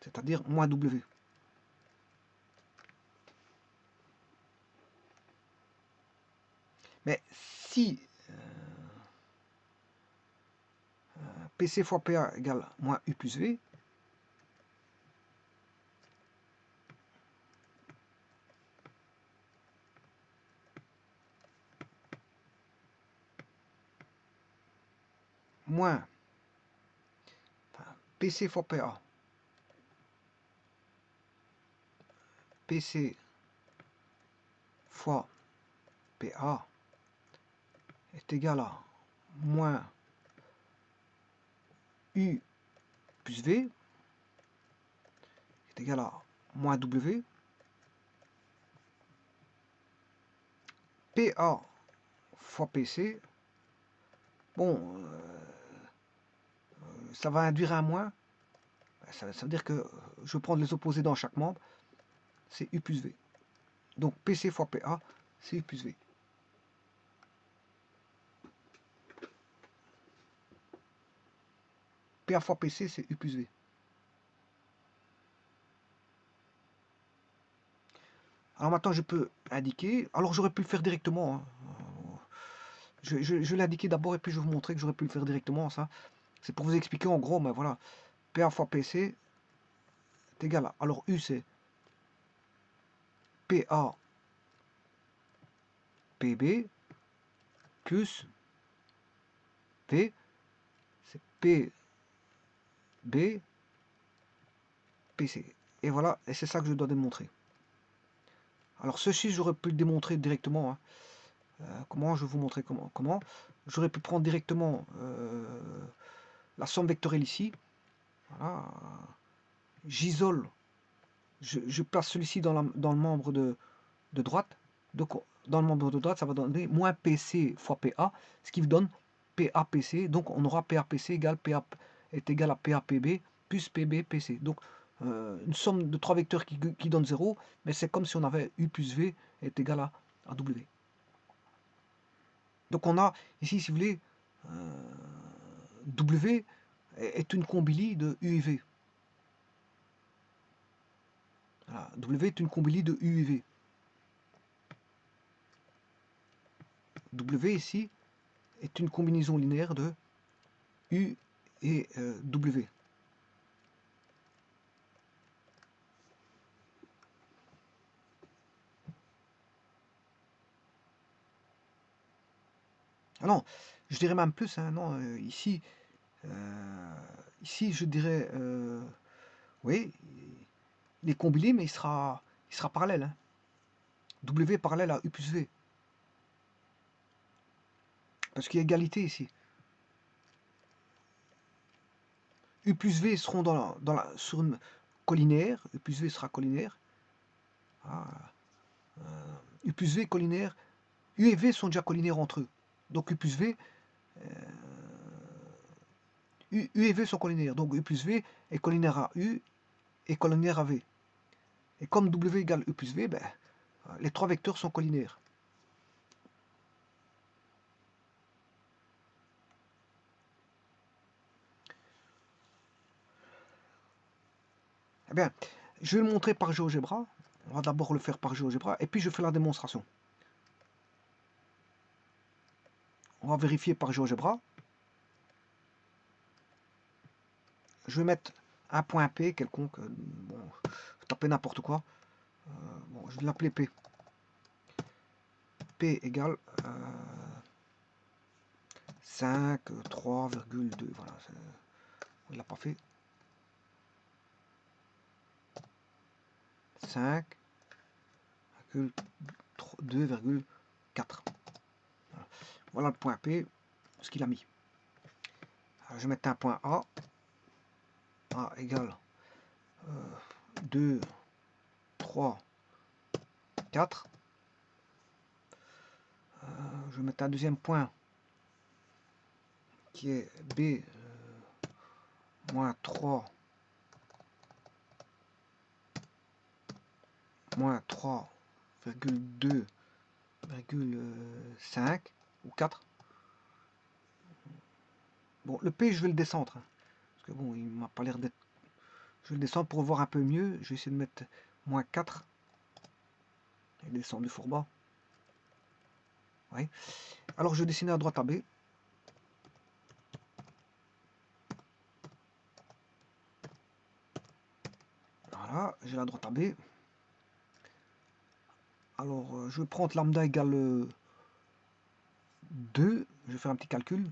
C'est-à-dire moins W. Mais si PC fois PA égale moins U plus V, moins PC fois PA, PC fois PA est égal à moins U plus V est égal à moins W. PA fois PC, bon, ça va induire un moins. Ça veut dire que je vais prendre les opposés dans chaque membre, c'est U plus V. Donc PC fois PA, c'est U plus V. PA fois PC, c'est U plus V. Alors maintenant, je peux indiquer. Alors j'aurais pu le faire directement. Hein. Je l'ai indiqué d'abord et puis je vais vous montrer que j'aurais pu le faire directement. Ça, c'est pour vous expliquer en gros. Mais voilà, PA fois PC est égal à. Alors U, c'est PA PB plus V, c'est PB PC. Et voilà, et c'est ça que je dois démontrer. Alors ceci, j'aurais pu le démontrer directement. Hein. Comment je vais vous montrer comment. J'aurais pu prendre directement la somme vectorielle ici. Voilà. J'isole. Je place celui-ci dans le membre de droite. Donc dans le membre de droite, ça va donner moins PC fois PA, ce qui vous donne PAPC. Donc on aura PAPC est égal à PAPB plus PBPC. Donc une somme de trois vecteurs qui donne 0, mais c'est comme si on avait U plus V est égal à W. Donc on a ici, si vous voulez, W est une combili de U et V. Voilà, W est une combili de U et V. W ici est une combinaison linéaire de U et W. Ah non, je dirais même plus, hein, non, ici, ici, je dirais, oui, il est combiné, mais il sera parallèle, hein. W parallèle à U plus V. Parce qu'il y a égalité ici. U plus V seront sur une collinaire. U plus V sera collinaire. Ah, U plus V collinaire. U et V sont déjà collinaires entre eux. Donc U plus V, U et V sont collinaires. Donc U plus V est collinaire à U et collinaire à V. Et comme W égale U plus V, ben, les trois vecteurs sont collinaires. Eh bien, je vais le montrer par GeoGebra. On va d'abord le faire par GeoGebra et puis je fais la démonstration. On va vérifier par GeoGebra. Je vais mettre un point P quelconque. Bon, je vais taper n'importe quoi. Bon, je vais l'appeler P. P égale 5, 3,2. Voilà, on ne l'a pas fait. 5,2,4. Voilà le point P, ce qu'il a mis. Alors, je vais mettre un point A. A égale 2, 3, 4. Je vais mettre un deuxième point qui est B moins 3 moins 3,2,5 ou 4. Bon, le P, je vais le descendre. Hein, parce que bon, il m'a pas l'air d'être... Je vais le descendre pour voir un peu mieux. Je vais essayer de mettre moins 4. Et descendre du fourba. Oui. Alors, je vais dessiner à droite à B. Voilà, j'ai la droite à B. Alors, je vais prendre lambda égale 2. Je vais faire un petit calcul.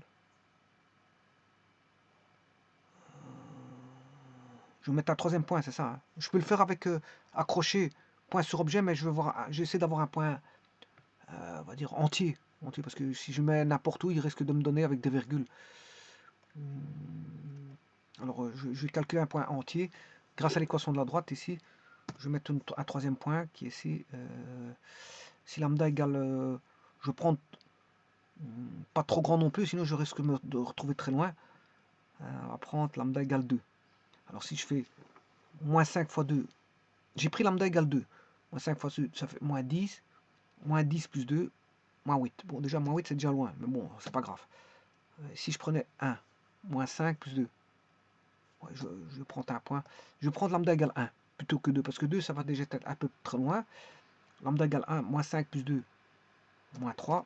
Je vais mettre un troisième point, c'est ça. Hein. Je peux le faire avec accroché point sur objet, mais je vais essayer d'avoir un point, on va dire, entier. Parce que si je mets n'importe où, il risque de me donner avec des virgules. Alors, je vais calculer un point entier. Grâce à l'équation de la droite, ici, je vais mettre un troisième point qui est ici. Si lambda égale... je prends pas trop grand non plus, sinon je risque de retrouver très loin. On va prendre lambda égale 2. Alors, si je fais moins 5 fois 2, j'ai pris lambda égale 2. Moins 5 fois 2, ça fait moins 10. Moins 10 plus 2, moins 8. Bon, déjà, moins 8, c'est déjà loin, mais bon, c'est pas grave. Si je prenais 1, moins 5 plus 2, ouais, je prends un point. Je vais prendre lambda égale 1 plutôt que 2, parce que 2, ça va déjà être un peu très loin. Lambda égale 1, moins 5 plus 2, moins 3.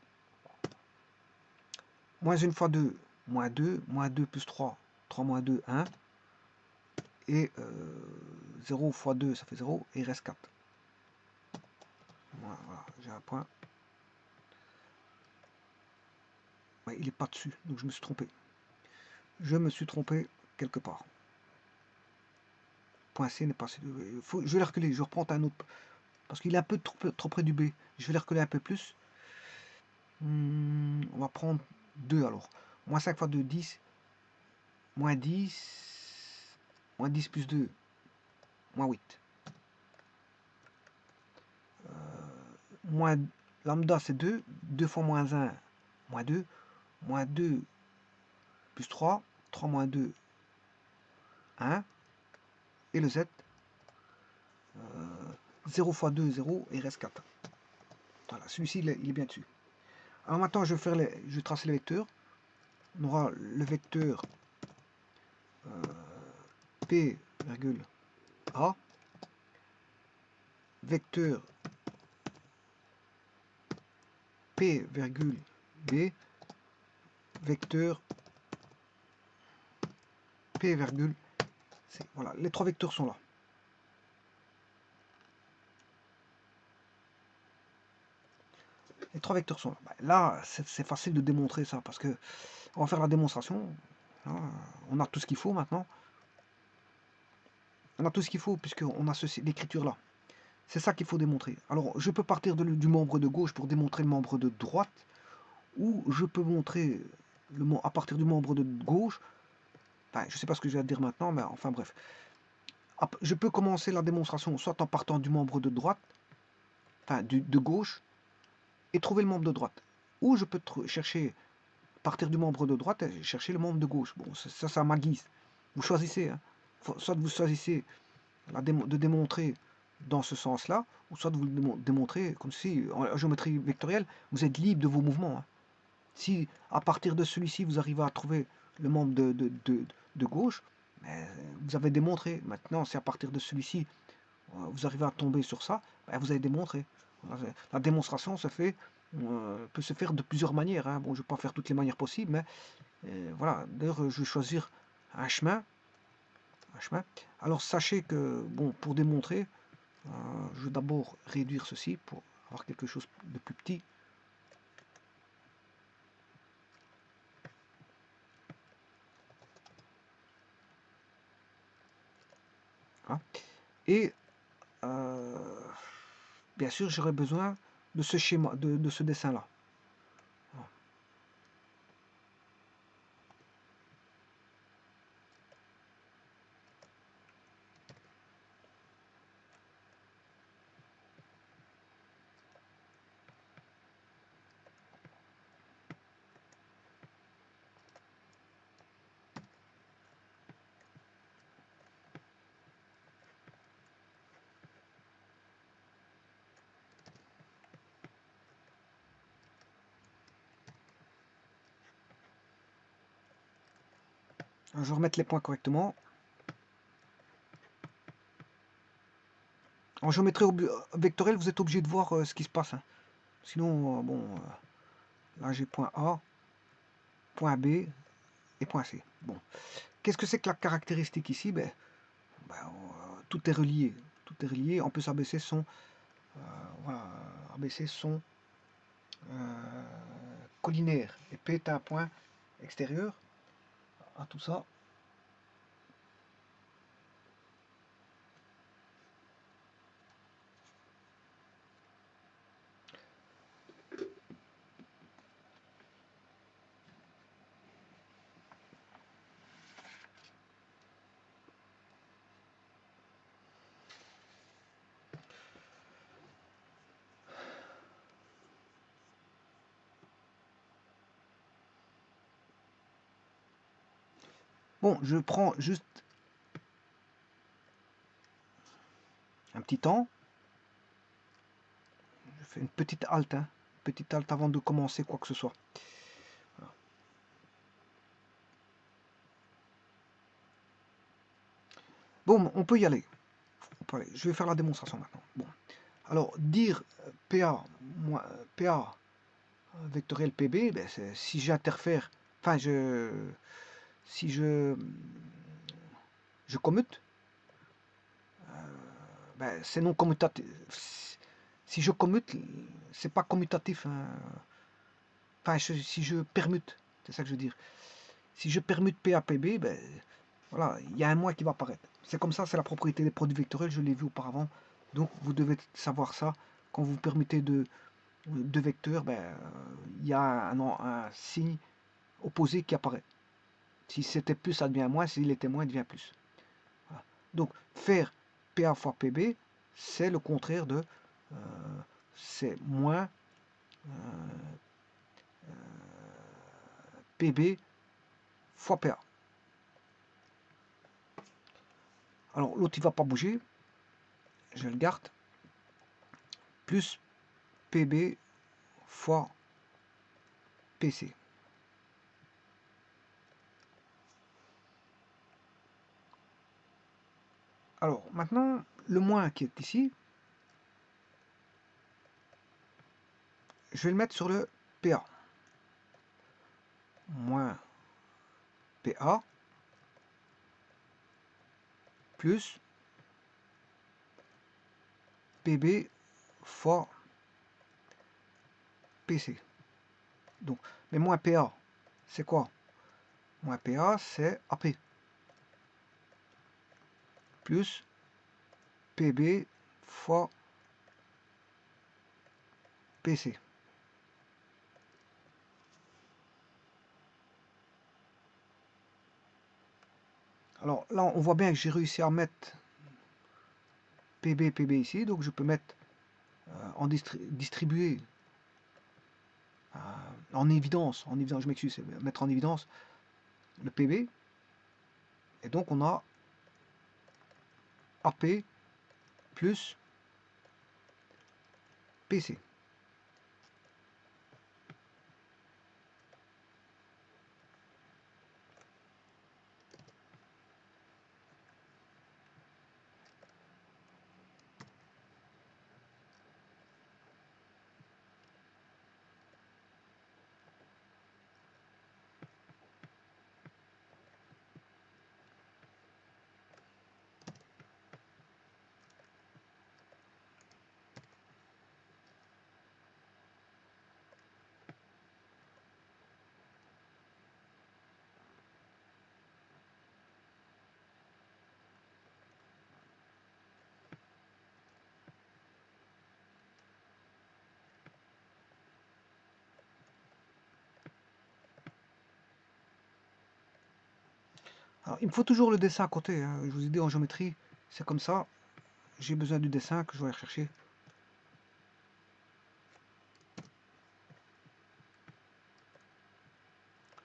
Moins 1 fois 2, moins 2. Moins 2 plus 3, 3 moins 2, 1. Et 0 fois 2, ça fait 0, et il reste 4. Voilà, j'ai un point. Ouais, il n'est pas dessus, donc je me suis trompé. Je me suis trompé quelque part. Point C n'est pas C. Je vais le reculer, je reprends un autre. Parce qu'il est un peu trop près du B. Je vais le reculer un peu plus. On va prendre 2 alors. Moins 5 fois 2, 10. Moins 10. Moins 10 plus 2. Moins 8. Moins lambda c'est 2. 2 fois moins 1, moins 2. Moins 2 plus 3. 3 moins 2, 1. Et le Z. 0 fois 2, 0. Et il reste 4. Voilà, celui-ci il est bien dessus. Alors maintenant je vais tracer les vecteurs. On aura le vecteur P, A, vecteur P, B, vecteur P, C. Voilà, les trois vecteurs sont là. Les 3 vecteurs sont là. Bah, là, c'est facile de démontrer ça, parce que on va faire la démonstration. Hein, on a tout ce qu'il faut maintenant. On a tout ce qu'il faut, puisqu'on a l'écriture là. C'est ça qu'il faut démontrer. Alors, je peux partir du membre de gauche pour démontrer le membre de droite, ou je peux montrer à partir du membre de gauche. Enfin, je ne sais pas ce que je vais dire maintenant, mais enfin bref. Je peux commencer la démonstration soit en partant du membre de droite, enfin de gauche, et trouver le membre de droite. Ou je peux chercher, partir du membre de droite et chercher le membre de gauche. Bon, ça c'est à ma guise. Vous choisissez. Hein. Soit vous choisissez de démontrer dans ce sens-là, ou soit vous le démontrez comme si, en géométrie vectorielle, vous êtes libre de vos mouvements. Hein. Si à partir de celui-ci, vous arrivez à trouver le membre de gauche, ben, vous avez démontré. Maintenant, si à partir de celui-ci, vous arrivez à tomber sur ça, ben, vous avez démontré. La démonstration peut se faire de plusieurs manières. Hein. Bon, je ne vais pas faire toutes les manières possibles, mais voilà. D'ailleurs, je vais choisir un chemin. Alors, sachez que, bon, pour démontrer, je vais d'abord réduire ceci pour avoir quelque chose de plus petit. Hein. Et bien sûr, j'aurai besoin de ce schéma, de ce dessin-là. Je vais remettre les points correctement. En géométrie vectorielle, vous êtes obligé de voir ce qui se passe. Hein. Sinon, bon, là j'ai point A, point B et point C. Bon, qu'est-ce que c'est que la caractéristique ici? Tout est relié. Tout est relié. En plus, ABC sont, voilà, ABC sont collinaires. Et P est un point extérieur à tout ça. Bon, je prends juste un petit temps. Je fais une petite halte, hein, petite halte avant de commencer quoi que ce soit. Voilà. Bon, on peut y aller. Je vais faire la démonstration maintenant. Bon. Alors, dire PA, PA vectoriel PB, ben, si j'interfère, enfin, si je commute, ben, c'est non commutatif. Si je commute, c'est pas commutatif. Hein. Enfin, si je permute, c'est ça que je veux dire. Si je permute PA PB, ben, voilà, il y a un moins qui va apparaître. C'est comme ça, c'est la propriété des produits vectoriels, je l'ai vu auparavant. Donc, vous devez savoir ça. Quand vous permettez deux vecteurs, ben, il y a un signe opposé qui apparaît. Si c'était plus, ça devient moins. S'il était moins, il devient plus. Voilà. Donc, faire PA fois PB, c'est le contraire de... c'est moins PB fois PA. Alors, l'autre, il ne va pas bouger. Je le garde. Plus PB fois PC. Alors, maintenant, le moins qui est ici, je vais le mettre sur le PA. Moins PA plus PB fois PC. Donc, mais moins PA, c'est quoi? Moins PA, c'est AP. Plus PB fois PC. Alors là, on voit bien que j'ai réussi à mettre PB ici, donc je peux mettre en distribuer en évidence, je m'excuse, mettre en évidence le PB, et donc on a AP plus PC. Alors, il me faut toujours le dessin à côté, hein. Je vous ai dit en géométrie, c'est comme ça. J'ai besoin du dessin que je vais aller rechercher.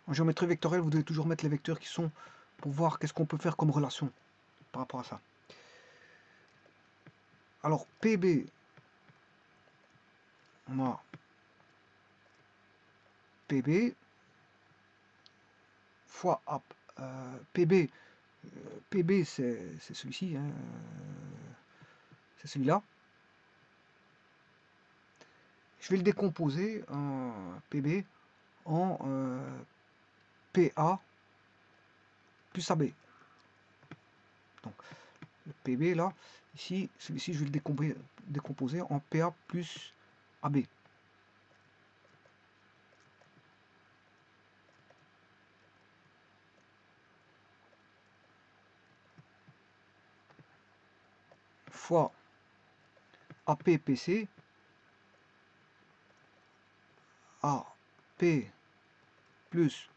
En géométrie vectorielle, vous devez toujours mettre les vecteurs qui sont pour voir qu'est-ce qu'on peut faire comme relation par rapport à ça. Alors, PB, on a PB fois PB. PB, c'est celui-ci, hein, c'est celui-là. Je vais le décomposer en PB en PA plus AB. Donc, le PB là, ici, celui-ci, je vais le décomposer en PA plus AB. Fois APPC, AP plus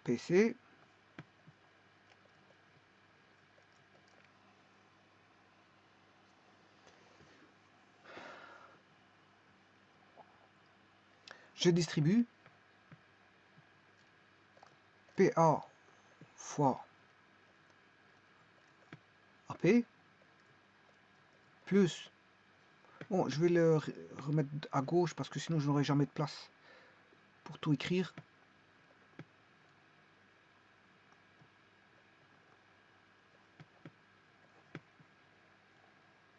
PC, je distribue PA fois AP plus, bon, je vais le remettre à gauche parce que sinon je n'aurai jamais de place pour tout écrire.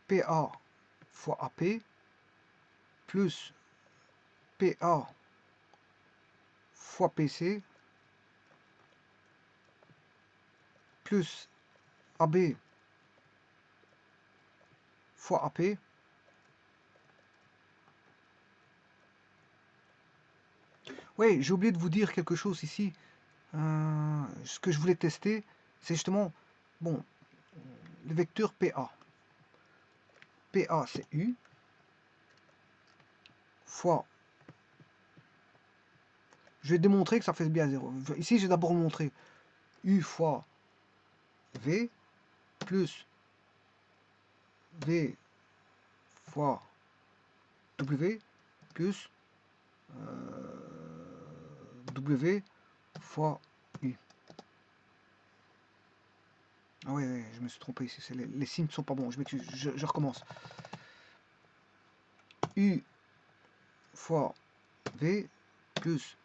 PA fois AP plus PA fois PC plus AB fois AP Oui, j'ai oublié de vous dire quelque chose ici. Ce que je voulais tester, c'est justement, bon, le vecteur PA. PA, c'est U fois... Je vais démontrer que ça fait bien 0. Ici, je vais d'abord montrer U fois V plus V fois W plus W fois U. Ah ouais, je me suis trompé ici. Les signes ne sont pas bons. Je m'excuse, je recommence. U fois V plus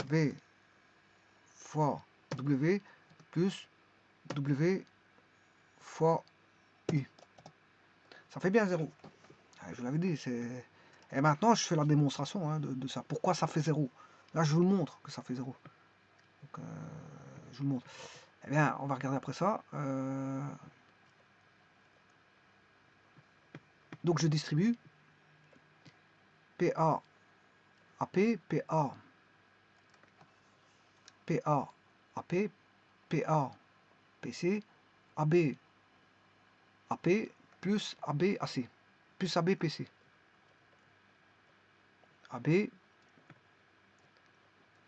V fois W plus W fois U. Ça fait bien 0. Je vous l'avais dit. Et maintenant, je fais la démonstration hein, de ça. Pourquoi ça fait 0? Là, je vous le montre que ça fait 0. Donc, je vous le montre. Eh bien, on va regarder après ça. Donc, je distribue PA, AP, PA, PA, AP, PA, PC, AB, AP, plus AB, AC, plus AB, PC. AB,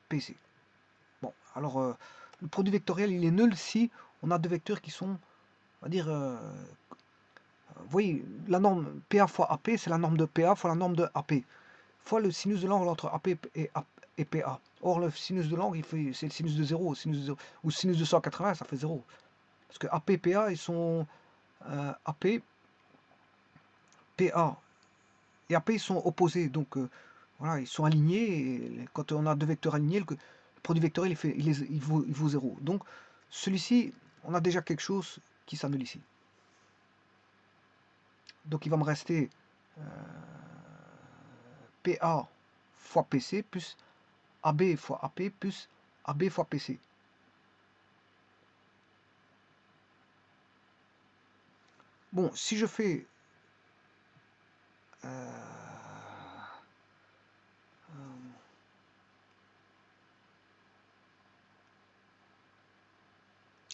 PC. Bon, alors, le produit vectoriel, il est nul si on a deux vecteurs qui sont, on va dire, vous voyez, la norme PA fois AP, c'est la norme de PA fois la norme de AP, fois le sinus de l'angle entre AP et PA. Or, le sinus de l'angle, c'est le sinus de 0, sinus de 0, ou sinus de 180, ça fait 0. Parce que AP et PA, ils sont AP, PA et AP, ils sont opposés. Donc, voilà, ils sont alignés. Et quand on a deux vecteurs alignés, le produit vectoriel, il vaut 0. Donc, celui-ci, on a déjà quelque chose qui s'annule ici. Donc, il va me rester PA fois PC plus AB fois AP plus AB fois PC. Bon, si je fais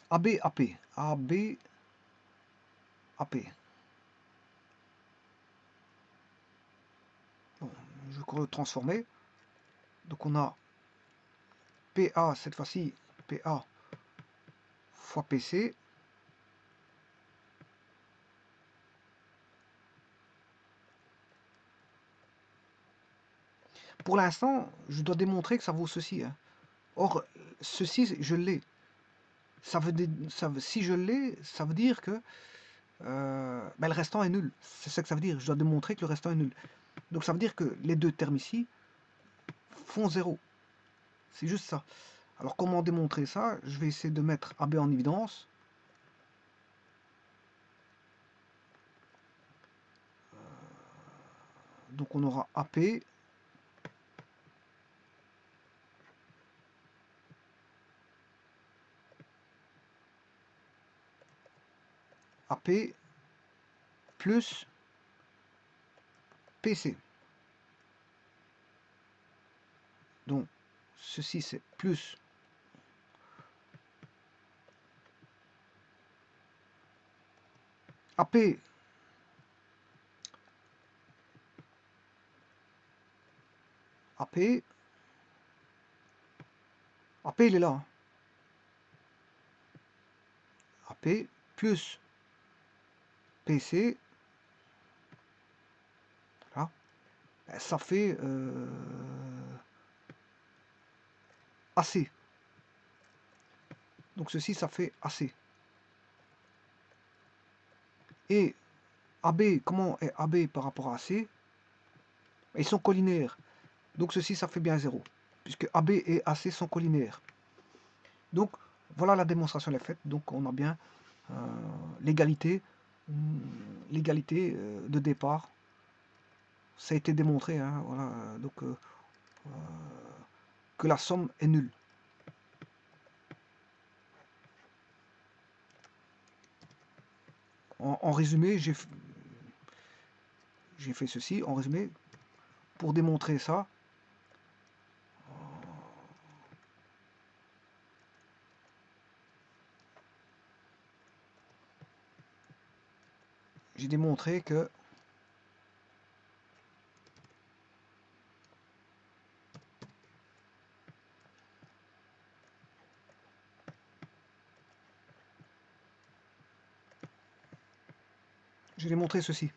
AB, AP, AB, AP. Bon, je vais le transformer. Donc on a PA, cette fois-ci, PA fois PC. Pour l'instant, je dois démontrer que ça vaut ceci. Hein. Or, ceci, je l'ai. Si je l'ai, ça veut dire que ben, le restant est nul. C'est ça que ça veut dire. Je dois démontrer que le restant est nul. Donc ça veut dire que les deux termes ici font 0. C'est juste ça. Alors comment démontrer ça? Je vais essayer de mettre AB en évidence. Donc on aura AP. AP plus PC. Donc ceci c'est plus AP AP AP il est là. Hein. AP plus PC. Là. Ben, ça fait AC. Donc ceci ça fait AC. Et AB, comment est AB par rapport à AC? Ils sont collinaires. Donc ceci, ça fait bien 0. Puisque AB et AC sont collinaires. Donc, voilà la démonstration est faite. Donc, on a bien l'égalité de départ. Ça a été démontré. Hein, voilà, donc, que la somme est nulle. En résumé, j'ai fait ceci. En résumé, pour démontrer ça, j'ai démontré que j'ai démontré ceci.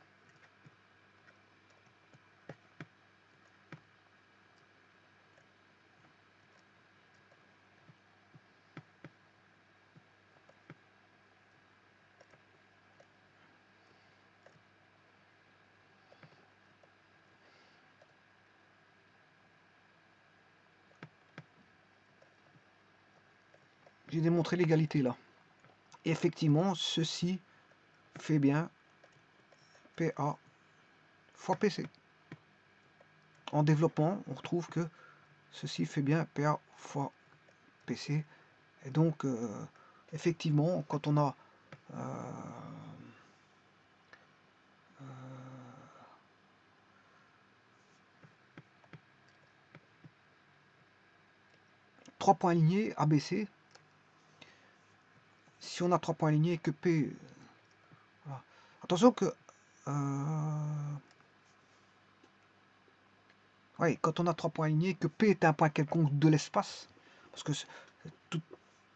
J'ai démontré l'égalité là. Et effectivement, ceci fait bien PA fois PC. En développant, on retrouve que ceci fait bien PA fois PC. Et donc, effectivement, quand on a 3 points alignés, ABC. Si on a 3 points alignés et que P... Voilà. Attention que... ouais, quand on a 3 points alignés, que P est un point quelconque de l'espace, parce que tout,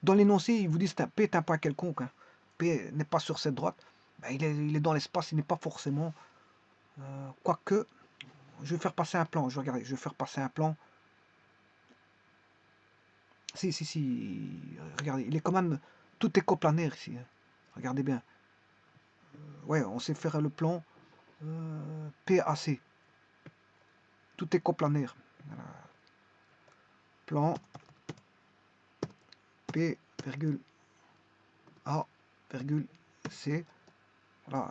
dans l'énoncé, ils vous disent que P est un point quelconque, hein. P n'est pas sur cette droite, ben, il est dans l'espace, il n'est pas forcément... quoique, je vais faire passer un plan, je vais faire passer un plan. Si, regardez, il est quand même... Tout est coplanaire ici, hein. Regardez bien. Ouais, on sait faire le plan PAC. Tout est coplanaire. Voilà. Plan P, A, C. Voilà.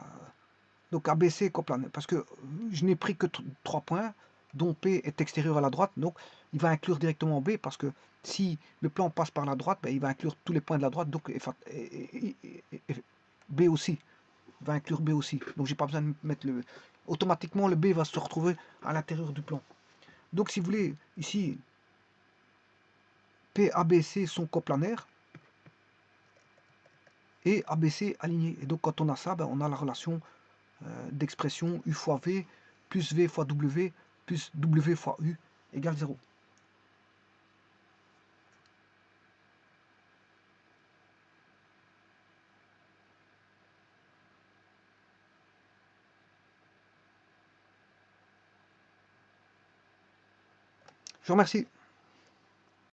Donc ABC coplanaire. Parce que je n'ai pris que 3 points, dont P est extérieur à la droite. Donc il va inclure directement B. Parce que si le plan passe par la droite, ben, il va inclure tous les points de la droite. Donc B aussi. Il va inclure B aussi. Donc j'ai pas besoin de mettre le... Automatiquement, le B va se retrouver à l'intérieur du plan. Donc si vous voulez, ici, P, A, B, C sont coplanaires et ABC alignés. Et donc quand on a ça, ben, on a la relation d'expression U fois V plus V fois W plus W fois U égale 0. Je vous remercie.